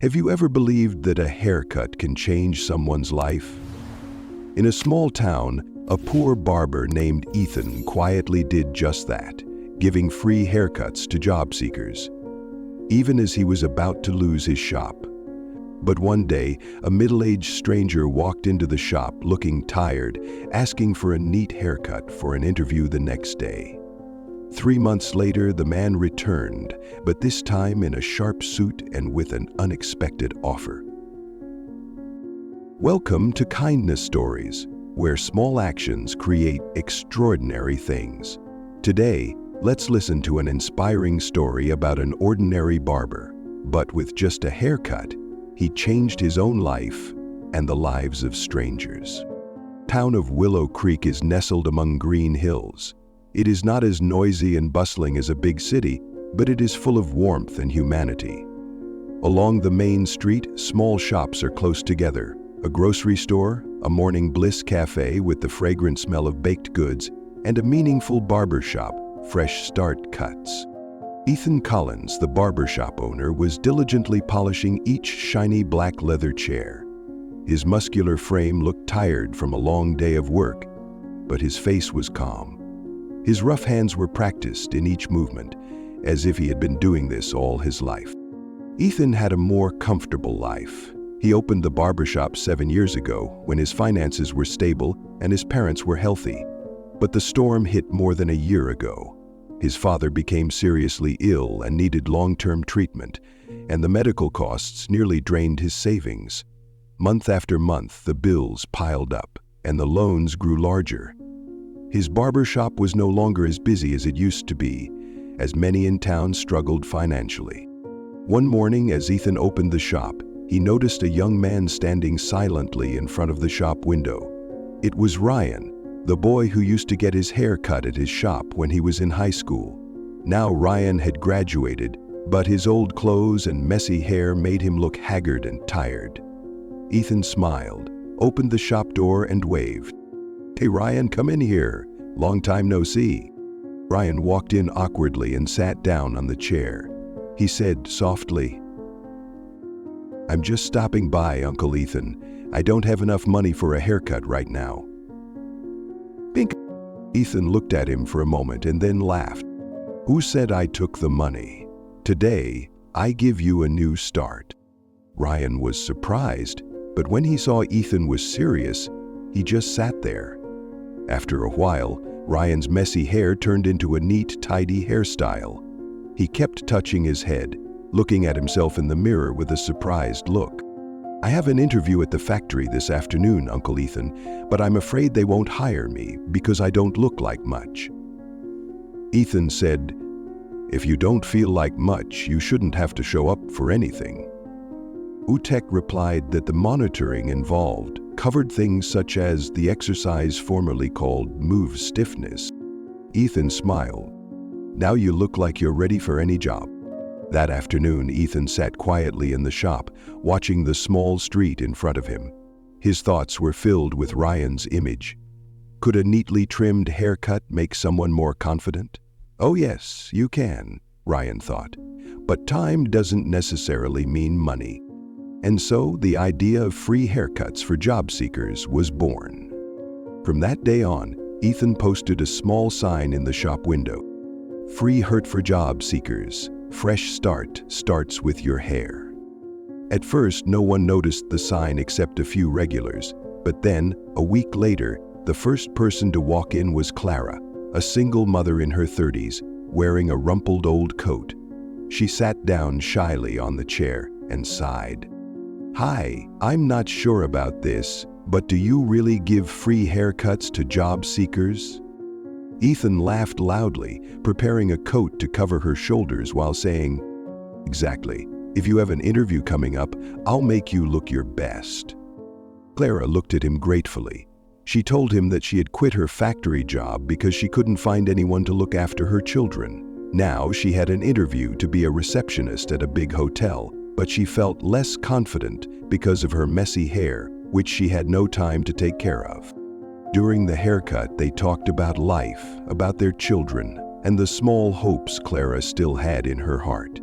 Have you ever believed that a haircut can change someone's life? In a small town, a poor barber named Ethan quietly did just that, giving free haircuts to job seekers, even as he was about to lose his shop. But one day, a middle-aged stranger walked into the shop looking tired, asking for a neat haircut for an interview the next day. 3 months later, the man returned, but this time in a sharp suit and with an unexpected offer. Welcome to Kindness Stories, where small actions create extraordinary things. Today, let's listen to an inspiring story about an ordinary barber, but with just a haircut, he changed his own life and the lives of strangers. The town of Willow Creek is nestled among green hills. It is not as noisy and bustling as a big city, but it is full of warmth and humanity. Along the main street, small shops are close together. A grocery store, a morning bliss cafe with the fragrant smell of baked goods, and a meaningful barber shop, Fresh Start Cuts. Ethan Collins, the barbershop owner, was diligently polishing each shiny black leather chair. His muscular frame looked tired from a long day of work, but his face was calm. His rough hands were practiced in each movement, as if he had been doing this all his life. Ethan had a more comfortable life. He opened the barbershop 7 years ago when his finances were stable and his parents were healthy. But the storm hit more than a year ago. His father became seriously ill and needed long-term treatment, and the medical costs nearly drained his savings. Month after month, the bills piled up, and the loans grew larger. His barbershop was no longer as busy as it used to be, as many in town struggled financially. One morning, as Ethan opened the shop, he noticed a young man standing silently in front of the shop window. It was Ryan, the boy who used to get his hair cut at his shop when he was in high school. Now Ryan had graduated, but his old clothes and messy hair made him look haggard and tired. Ethan smiled, opened the shop door and waved. "Hey Ryan, come in here. Long time no see." Ryan walked in awkwardly and sat down on the chair. He said softly, "I'm just stopping by, Uncle Ethan. I don't have enough money for a haircut right now." Pink. Ethan looked at him for a moment and then laughed. "Who said I took the money? Today, I give you a new start." Ryan was surprised, but when he saw Ethan was serious, he just sat there. After a while, Ryan's messy hair turned into a neat, tidy hairstyle. He kept touching his head, looking at himself in the mirror with a surprised look. "I have an interview at the factory this afternoon, Uncle Ethan, but I'm afraid they won't hire me because I don't look like much." Ethan said, "If you don't feel like much, you shouldn't have to show up for anything." Utek replied that the monitoring involved covered things such as the exercise formerly called move stiffness. Ethan smiled. "Now you look like you're ready for any job." That afternoon, Ethan sat quietly in the shop, watching the small street in front of him. His thoughts were filled with Ryan's image. Could a neatly trimmed haircut make someone more confident? Oh yes, you can, Ryan thought. But time doesn't necessarily mean money. And so the idea of free haircuts for job seekers was born. From that day on, Ethan posted a small sign in the shop window. "Free haircut for job seekers. Fresh start starts with your hair." At first, no one noticed the sign except a few regulars. But then, a week later, the first person to walk in was Clara, a single mother in her 30s, wearing a rumpled old coat. She sat down shyly on the chair and sighed. "Hi, I'm not sure about this, but do you really give free haircuts to job seekers?" Ethan laughed loudly, preparing a coat to cover her shoulders while saying, "Exactly. If you have an interview coming up, I'll make you look your best." Clara looked at him gratefully. She told him that she had quit her factory job because she couldn't find anyone to look after her children. Now she had an interview to be a receptionist at a big hotel, but she felt less confident because of her messy hair, which she had no time to take care of. During the haircut, they talked about life, about their children, and the small hopes Clara still had in her heart.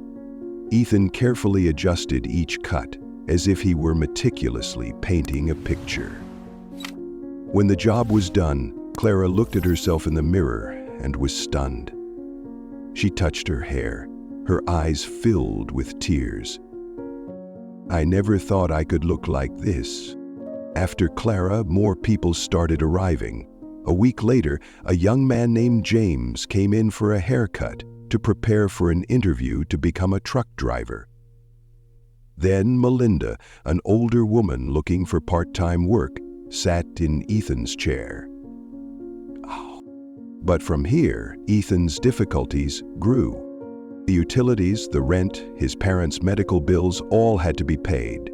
Ethan carefully adjusted each cut, as if he were meticulously painting a picture. When the job was done, Clara looked at herself in the mirror and was stunned. She touched her hair, her eyes filled with tears. "I never thought I could look like this." After Clara, more people started arriving. A week later, a young man named James came in for a haircut to prepare for an interview to become a truck driver. Then Melinda, an older woman looking for part-time work, sat in Ethan's chair. But from here, Ethan's difficulties grew. The utilities, the rent, his parents' medical bills all had to be paid.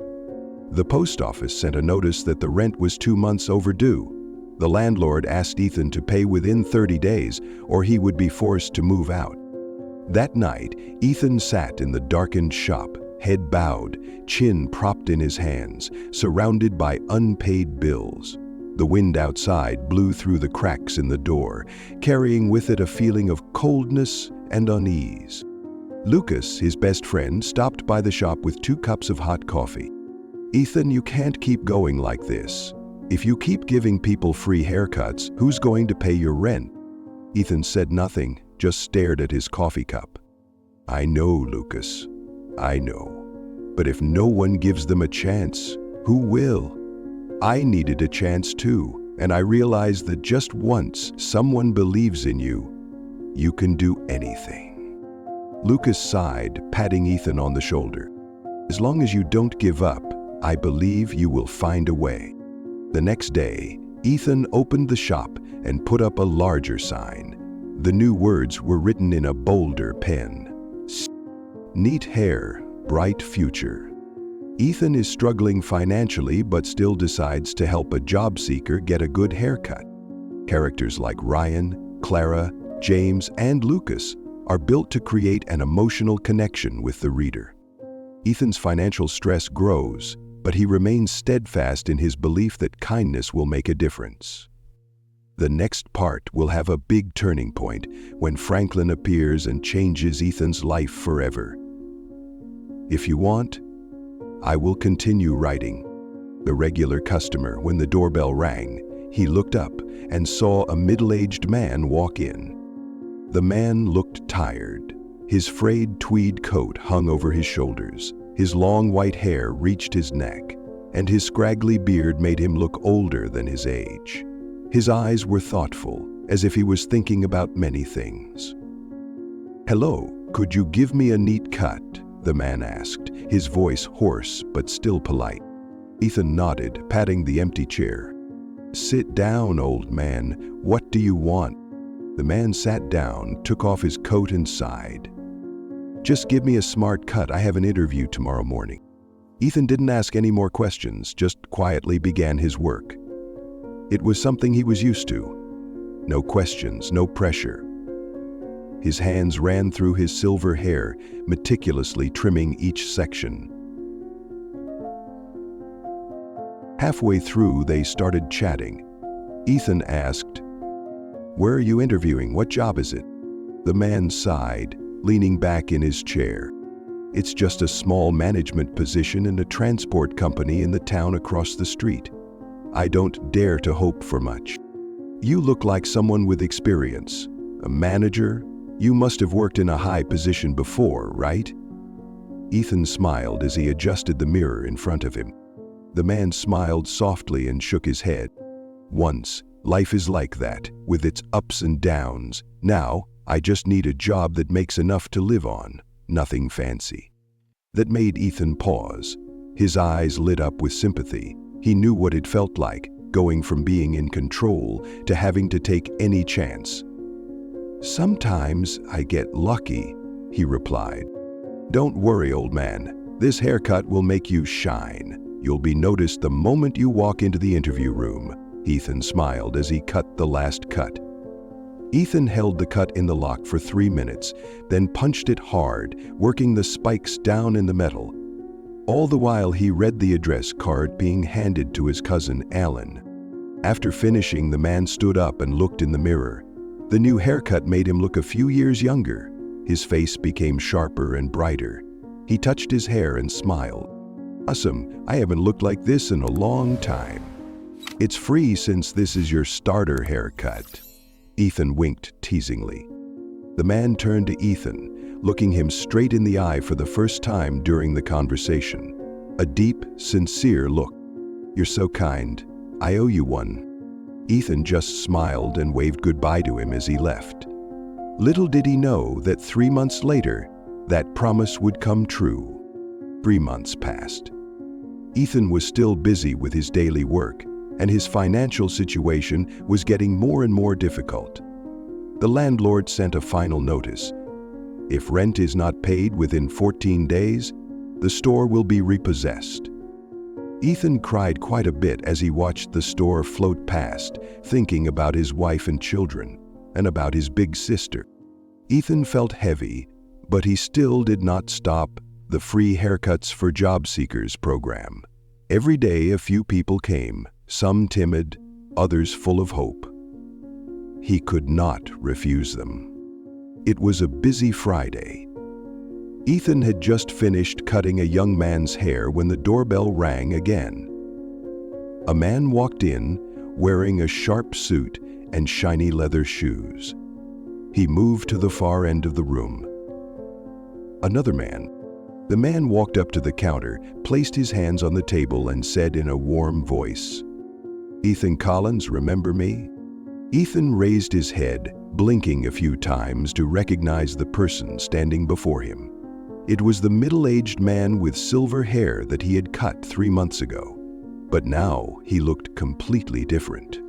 The post office sent a notice that the rent was 2 months overdue. The landlord asked Ethan to pay within 30 days or he would be forced to move out. That night, Ethan sat in the darkened shop, head bowed, chin propped in his hands, surrounded by unpaid bills. The wind outside blew through the cracks in the door, carrying with it a feeling of coldness and unease. Lucas, his best friend, stopped by the shop with 2 cups of hot coffee. "Ethan, you can't keep going like this. If you keep giving people free haircuts, who's going to pay your rent?" Ethan said nothing, just stared at his coffee cup. "I know, Lucas. I know. But if no one gives them a chance, who will? I needed a chance too, and I realized that just once someone believes in you, you can do anything." Lucas sighed, patting Ethan on the shoulder. "As long as you don't give up, I believe you will find a way." The next day, Ethan opened the shop and put up a larger sign. The new words were written in a bolder pen. "Neat hair, bright future." Ethan is struggling financially but still decides to help a job seeker get a good haircut. Characters like Ryan, Clara, James, and Lucas are built to create an emotional connection with the reader. Ethan's financial stress grows, but he remains steadfast in his belief that kindness will make a difference. The next part will have a big turning point when Franklin appears and changes Ethan's life forever. If you want, I will continue writing. The regular customer, when the doorbell rang, he looked up and saw a middle-aged man walk in. The man looked tired. His frayed tweed coat hung over his shoulders. His long white hair reached his neck, and his scraggly beard made him look older than his age. His eyes were thoughtful, as if he was thinking about many things. "Hello, could you give me a neat cut?" the man asked, his voice hoarse but still polite. Ethan nodded, patting the empty chair. "Sit down, old man. What do you want?" The man sat down, took off his coat and sighed. "Just give me a smart cut. I have an interview tomorrow morning." Ethan didn't ask any more questions, just quietly began his work. It was something he was used to. No questions, no pressure. His hands ran through his silver hair, meticulously trimming each section. Halfway through, they started chatting. Ethan asked, "Where are you interviewing? What job is it?" The man sighed, leaning back in his chair. "It's just a small management position in a transport company in the town across the street. I don't dare to hope for much." "You look like someone with experience. A manager? You must have worked in a high position before, right?" Ethan smiled as he adjusted the mirror in front of him. The man smiled softly and shook his head. "Once, life is like that, with its ups and downs. Now, I just need a job that makes enough to live on, nothing fancy." That made Ethan pause. His eyes lit up with sympathy. He knew what it felt like, going from being in control to having to take any chance. "Sometimes I get lucky," he replied. "Don't worry, old man. This haircut will make you shine. You'll be noticed the moment you walk into the interview room." Ethan smiled as he cut the last cut. Ethan held the cut in the lock for 3 minutes, then punched it hard, working the spikes down in the metal. All the while he read the address card being handed to his cousin Alan. After finishing, the man stood up and looked in the mirror. The new haircut made him look a few years younger. His face became sharper and brighter. He touched his hair and smiled. Awesome, I haven't looked like this in a long time. It's free since this is your starter haircut. Ethan winked teasingly. The man turned to Ethan, looking him straight in the eye for the first time during the conversation. A deep, sincere look. You're so kind. I owe you one. Ethan just smiled and waved goodbye to him as he left. Little did he know that 3 months later, that promise would come true. 3 months passed. Ethan was still busy with his daily work, and his financial situation was getting more and more difficult. The landlord sent a final notice. If rent is not paid within 14 days, the store will be repossessed. Ethan cried quite a bit as he watched the store float past, thinking about his wife and children, and about his big sister. Ethan felt heavy, but he still did not stop the free haircuts for job seekers program. Every day a few people came, some timid, others full of hope. He could not refuse them. It was a busy Friday. Ethan had just finished cutting a young man's hair when the doorbell rang again. A man walked in, wearing a sharp suit and shiny leather shoes. He moved to the far end of the room. Another man. The man walked up to the counter, placed his hands on the table and said in a warm voice, "Ethan Collins, remember me?" Ethan raised his head, blinking a few times to recognize the person standing before him. It was the middle-aged man with silver hair that he had cut 3 months ago. But now he looked completely different.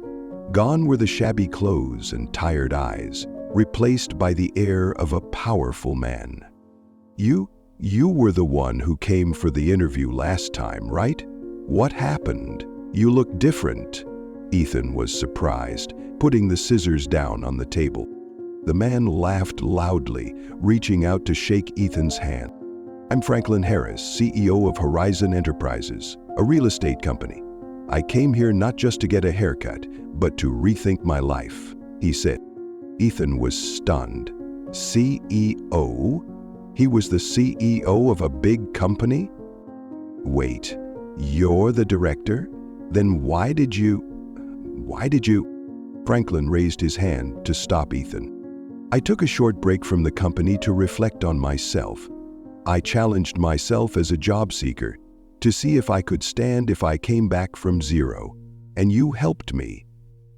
Gone were the shabby clothes and tired eyes, replaced by the air of a powerful man. You were the one who came for the interview last time, right? What happened? You look different." Ethan was surprised, putting the scissors down on the table. The man laughed loudly, reaching out to shake Ethan's hand. "I'm Franklin Harris, CEO of Horizon Enterprises, a real estate company. I came here not just to get a haircut, but to rethink my life," he said. Ethan was stunned. CEO? He was the CEO of a big company? Wait, you're the director? Then why did you? Franklin raised his hand to stop Ethan. "I took a short break from the company to reflect on myself. I challenged myself as a job seeker to see if I could stand if I came back from zero. And you helped me.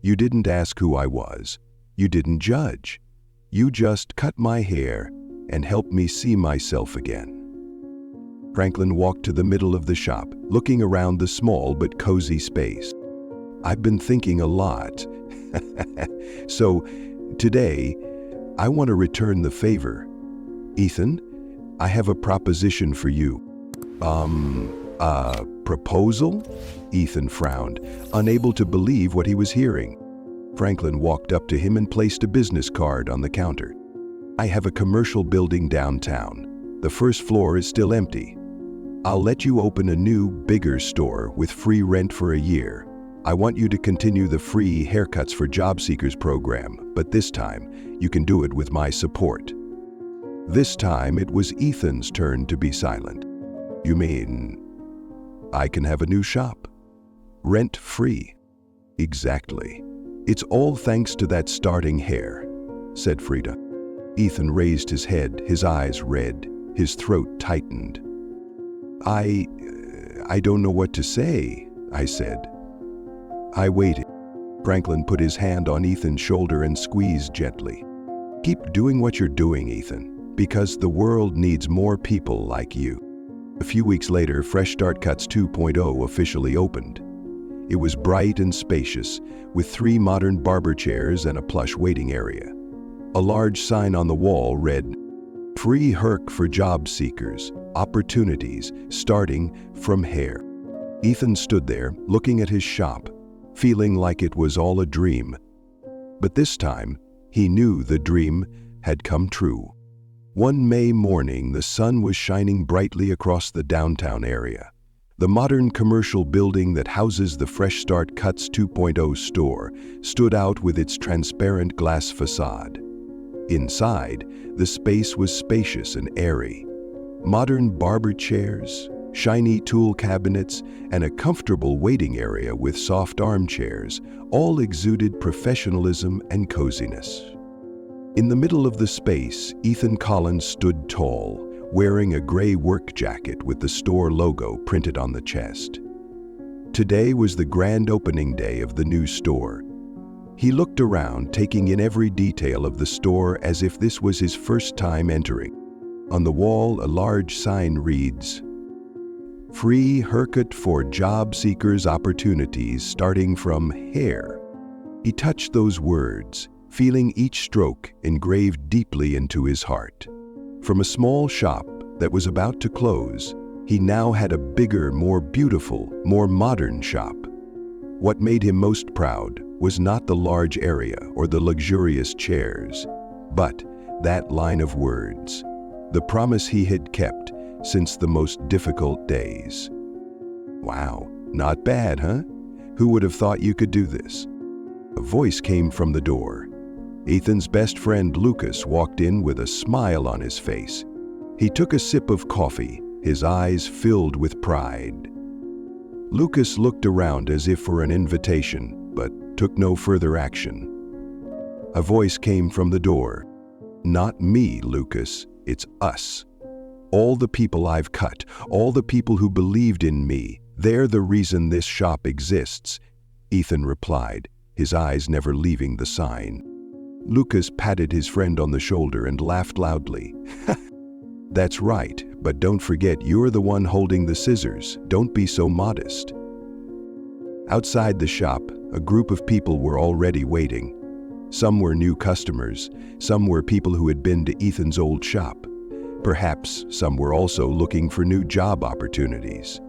You didn't ask who I was. You didn't judge. You just cut my hair and helped me see myself again." Franklin walked to the middle of the shop, looking around the small but cozy space. "I've been thinking a lot. So, today, I want to return the favor. Ethan, I have a proposition for you." A proposal?" Ethan frowned, unable to believe what he was hearing. Franklin walked up to him and placed a business card on the counter. "I have a commercial building downtown. The first floor is still empty. I'll let you open a new, bigger store with free rent for a year. I want you to continue the free haircuts for job seekers program, but this time, you can do it with my support." This time, it was Ethan's turn to be silent. "You mean I can have a new shop? Rent-free?" "Exactly. It's all thanks to that starting hair," said Frida. Ethan raised his head, his eyes red, his throat tightened. I don't know what to say," I said. I waited. Franklin put his hand on Ethan's shoulder and squeezed gently. "Keep doing what you're doing, Ethan, because the world needs more people like you." A few weeks later, Fresh Start Cuts 2.0 officially opened. It was bright and spacious, with 3 modern barber chairs and a plush waiting area. A large sign on the wall read, "Free Herc for job seekers, opportunities starting from hair." Ethan stood there, looking at his shop, feeling like it was all a dream. But this time, he knew the dream had come true. One May morning, the sun was shining brightly across the downtown area. The modern commercial building that houses the Fresh Start Cuts 2.0 store stood out with its transparent glass facade. Inside, the space was spacious and airy. Modern barber chairs, shiny tool cabinets, and a comfortable waiting area with soft armchairs all exuded professionalism and coziness. In the middle of the space, Ethan Collins stood tall, wearing a gray work jacket with the store logo printed on the chest. Today was the grand opening day of the new store. He looked around, taking in every detail of the store as if this was his first time entering. On the wall, a large sign reads, "Free haircut for job seekers opportunities starting from hair." He touched those words, feeling each stroke engraved deeply into his heart. From a small shop that was about to close, he now had a bigger, more beautiful, more modern shop. What made him most proud was not the large area or the luxurious chairs, but that line of words, the promise he had kept since the most difficult days. Wow, not bad, huh? Who would have thought you could do this? A voice came from the door. Ethan's best friend Lucas walked in with a smile on his face. He took a sip of coffee, his eyes filled with pride. Lucas looked around as if for an invitation, but took no further action. A voice came from the door. "Not me, Lucas, it's us. All the people I've cut, all the people who believed in me, they're the reason this shop exists," Ethan replied, his eyes never leaving the sign. Lucas patted his friend on the shoulder and laughed loudly. "That's right, but don't forget you're the one holding the scissors. Don't be so modest." Outside the shop, a group of people were already waiting. Some were new customers, some were people who had been to Ethan's old shop. Perhaps some were also looking for new job opportunities.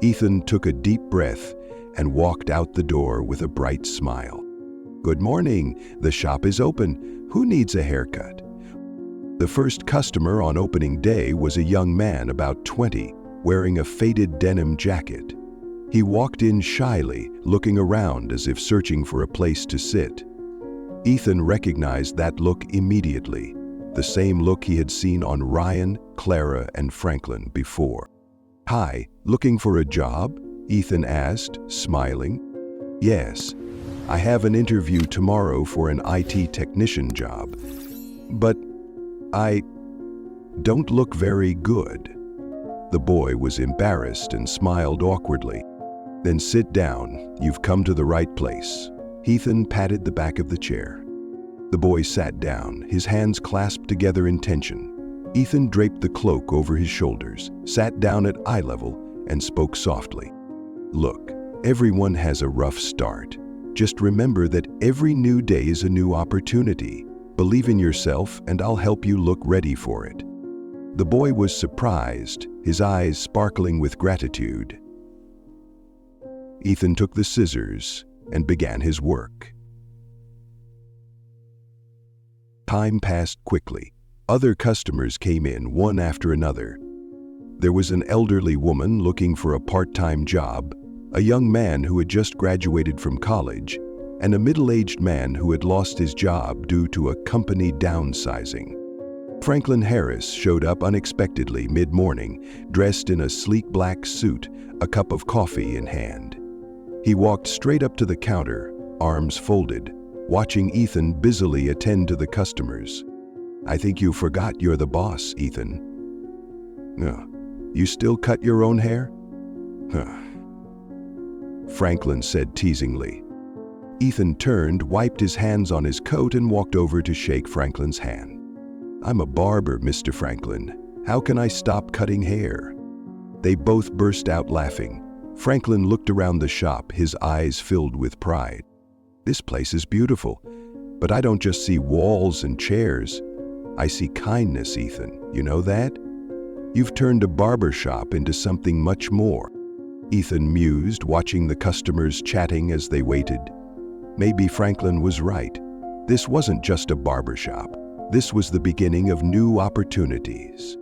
Ethan took a deep breath and walked out the door with a bright smile. "Good morning, the shop is open. Who needs a haircut?" The first customer on opening day was a young man about 20, wearing a faded denim jacket. He walked in shyly, looking around as if searching for a place to sit. Ethan recognized that look immediately, the same look he had seen on Ryan, Clara, and Franklin before. "Hi, looking for a job?" Ethan asked, smiling. "Yes, I have an interview tomorrow for an IT technician job, but I don't look very good." The boy was embarrassed and smiled awkwardly. "Then sit down, you've come to the right place." Ethan patted the back of the chair. The boy sat down, his hands clasped together in tension. Ethan draped the cloak over his shoulders, sat down at eye level, and spoke softly. "Look, everyone has a rough start. Just remember that every new day is a new opportunity. Believe in yourself and I'll help you look ready for it." The boy was surprised, his eyes sparkling with gratitude. Ethan took the scissors and began his work. Time passed quickly. Other customers came in one after another. There was an elderly woman looking for a part-time job, a young man who had just graduated from college, and a middle-aged man who had lost his job due to a company downsizing. Franklin Harris showed up unexpectedly mid-morning, dressed in a sleek black suit, a cup of coffee in hand. He walked straight up to the counter, arms folded, watching Ethan busily attend to the customers. "I think you forgot you're the boss, Ethan." You still cut your own hair?" Franklin said teasingly. Ethan turned, wiped his hands on his coat, and walked over to shake Franklin's hand. "I'm a barber, Mr. Franklin. How can I stop cutting hair?" They both burst out laughing. Franklin looked around the shop, his eyes filled with pride. "This place is beautiful, but I don't just see walls and chairs. I see kindness, Ethan. You know that? You've turned a barber shop into something much more." Ethan mused, watching the customers chatting as they waited. Maybe Franklin was right. This wasn't just a barber shop. This was the beginning of new opportunities.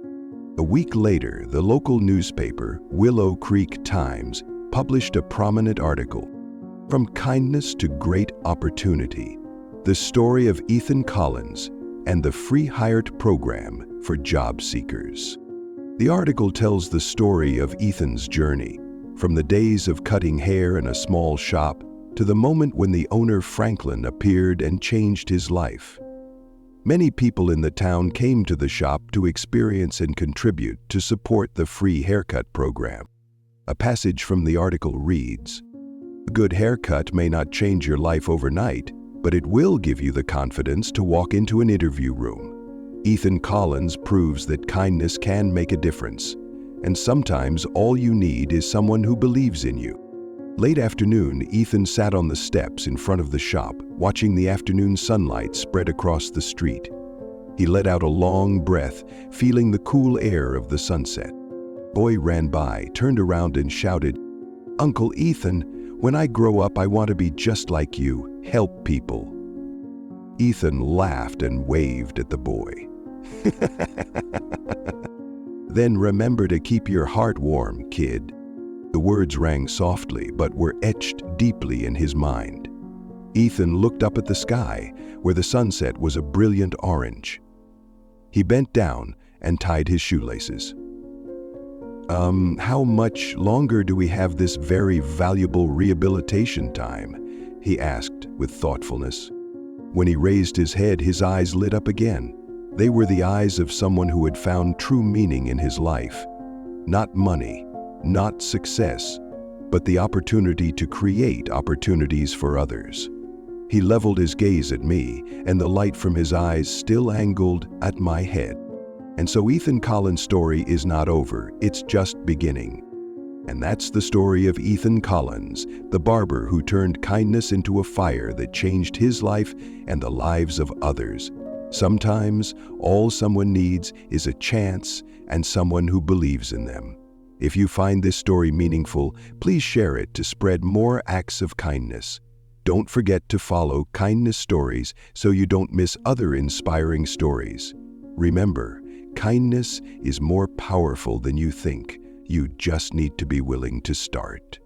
A week later, the local newspaper, Willow Creek Times, published a prominent article, "From Kindness to Great Opportunity: The Story of Ethan Collins and the Free Hired Program for Job Seekers." The article tells the story of Ethan's journey, from the days of cutting hair in a small shop to the moment when the owner Franklin appeared and changed his life. Many people in the town came to the shop to experience and contribute to support the free haircut program. A passage from the article reads, "A good haircut may not change your life overnight, but it will give you the confidence to walk into an interview room. Ethan Collins proves that kindness can make a difference, and sometimes all you need is someone who believes in you." Late afternoon, Ethan sat on the steps in front of the shop, watching the afternoon sunlight spread across the street. He let out a long breath, feeling the cool air of the sunset. A boy ran by, turned around and shouted, "Uncle Ethan, when I grow up, I want to be just like you, help people." Ethan laughed and waved at the boy. "Then remember to keep your heart warm, kid." The words rang softly but were etched deeply in his mind. Ethan looked up at the sky, where the sunset was a brilliant orange. He bent down and tied his shoelaces. How much longer do we have this very valuable rehabilitation time?" he asked with thoughtfulness. When he raised his head, his eyes lit up again. They were the eyes of someone who had found true meaning in his life. Not money, not success, but the opportunity to create opportunities for others. He leveled his gaze at me, and the light from his eyes still angled at my head. And so Ethan Collins' story is not over, it's just beginning. And that's the story of Ethan Collins, the barber who turned kindness into a fire that changed his life and the lives of others. Sometimes, all someone needs is a chance and someone who believes in them. If you find this story meaningful, please share it to spread more acts of kindness. Don't forget to follow Kindness Stories so you don't miss other inspiring stories. Remember, kindness is more powerful than you think. You just need to be willing to start.